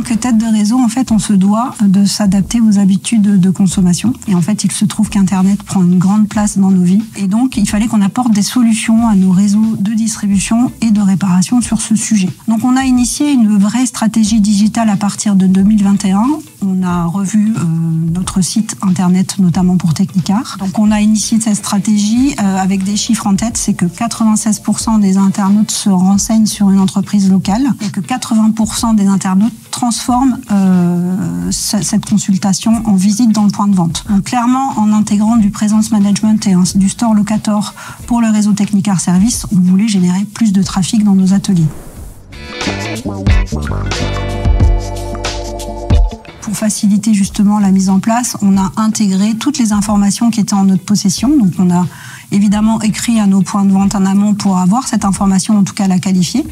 tant que tête de réseau, en fait, on se doit de s'adapter aux habitudes de consommation. Et en fait, il se trouve qu'Internet prend une grande place dans nos vies. Et donc, il fallait qu'on apporte des solutions à nos réseaux de distribution et de réparation sur ce sujet. Donc, on a initié une vraie stratégie digitale à partir de 2021. On a revu notre site Internet, notamment pour Technicar. Donc, on a initié cette stratégie avec des chiffres en tête. C'est que 96% des internautes se renseignent sur une entreprise locale et que 80% des internautes transforment cette consultation en visite dans le point de vente. Donc clairement, en intégrant du presence management et du store locator pour le réseau Technicar Service, on voulait générer plus de trafic dans nos ateliers. Pour faciliter justement la mise en place, on a intégré toutes les informations qui étaient en notre possession. Donc on a évidemment écrit à nos points de vente en amont pour avoir cette information, en tout cas la qualifier.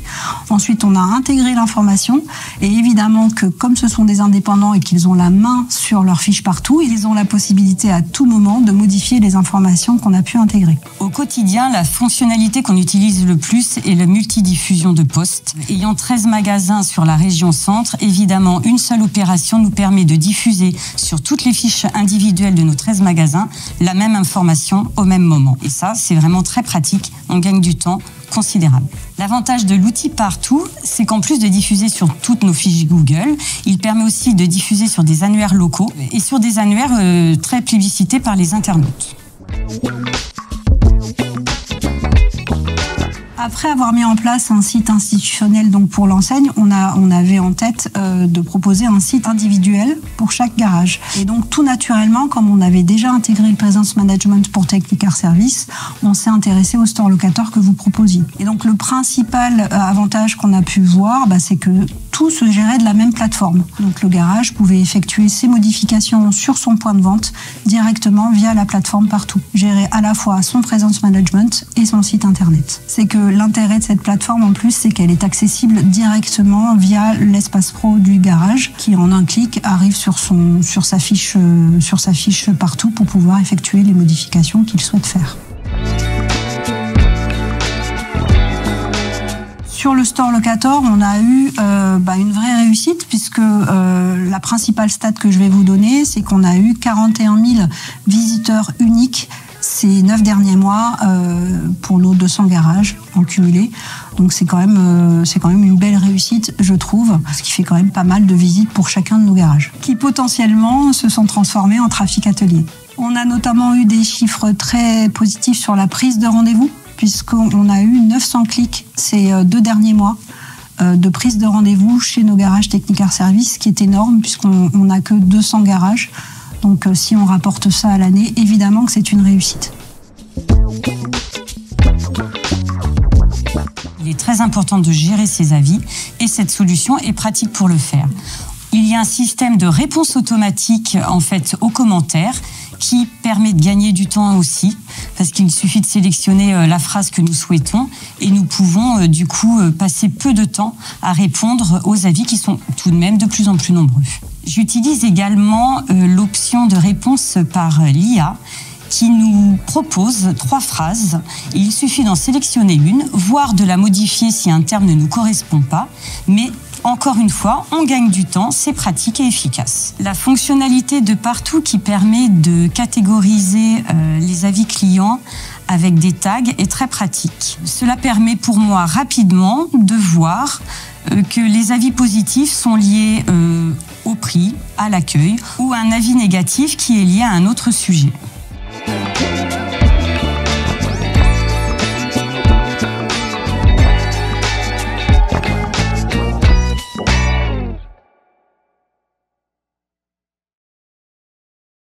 Ensuite, on a intégré l'information et évidemment que comme ce sont des indépendants et qu'ils ont la main sur leurs fiches partout, ils ont la possibilité à tout moment de modifier les informations qu'on a pu intégrer. Au quotidien, la fonctionnalité qu'on utilise le plus est la multidiffusion de postes. Ayant 13 magasins sur la région centre, évidemment, une seule opération nous permet de diffuser sur toutes les fiches individuelles de nos 13 magasins la même information au même moment. Et ça, c'est vraiment très pratique. On gagne du temps considérable. L'avantage de l'outil Partout, c'est qu'en plus de diffuser sur toutes nos fiches Google, il permet aussi de diffuser sur des annuaires locaux et sur des annuaires très plébiscités par les internautes. Après avoir mis en place un site institutionnel donc pour l'enseigne, on avait en tête de proposer un site individuel pour chaque garage. Et donc tout naturellement, comme on avait déjà intégré le presence management pour Technicar Service, on s'est intéressé au store locator que vous proposiez. Et donc le principal avantage qu'on a pu voir, c'est que tout se gérait de la même plateforme. Donc le garage pouvait effectuer ses modifications sur son point de vente directement via la plateforme Partout. Gérer à la fois son presence management et son site internet. C'est que l'intérêt de cette plateforme en plus, c'est qu'elle est accessible directement via l'espace pro du garage qui en un clic arrive sur sa fiche Partout pour pouvoir effectuer les modifications qu'il souhaite faire. Sur le store locator, on a eu une vraie réussite puisque la principale stat que je vais vous donner, c'est qu'on a eu 41 000 visiteurs uniques ces 9 derniers mois pour nos 200 garages en cumulé. Donc c'est quand même une belle réussite, je trouve, ce qui fait quand même pas mal de visites pour chacun de nos garages, qui potentiellement se sont transformés en trafic atelier. On a notamment eu des chiffres très positifs sur la prise de rendez-vous, puisqu'on a eu 900 clics ces 2 derniers mois de prise de rendez-vous chez nos garages Technicar Service, ce qui est énorme puisqu'on n'a que 200 garages. Donc si on rapporte ça à l'année, évidemment que c'est une réussite. Il est très important de gérer ses avis et cette solution est pratique pour le faire. Il y a un système de réponse automatique aux commentaires qui permet de gagner du temps aussi, parce qu'il suffit de sélectionner la phrase que nous souhaitons et nous pouvons du coup passer peu de temps à répondre aux avis qui sont tout de même de plus en plus nombreux. J'utilise également l'option de réponse par l'IA qui nous propose 3 phrases. Et il suffit d'en sélectionner une, voire de la modifier si un terme ne nous correspond pas, mais encore une fois, on gagne du temps, c'est pratique et efficace. La fonctionnalité de Partout qui permet de catégoriser les avis clients avec des tags est très pratique. Cela permet pour moi rapidement de voir que les avis positifs sont liés au prix, à l'accueil, ou un avis négatif qui est lié à un autre sujet.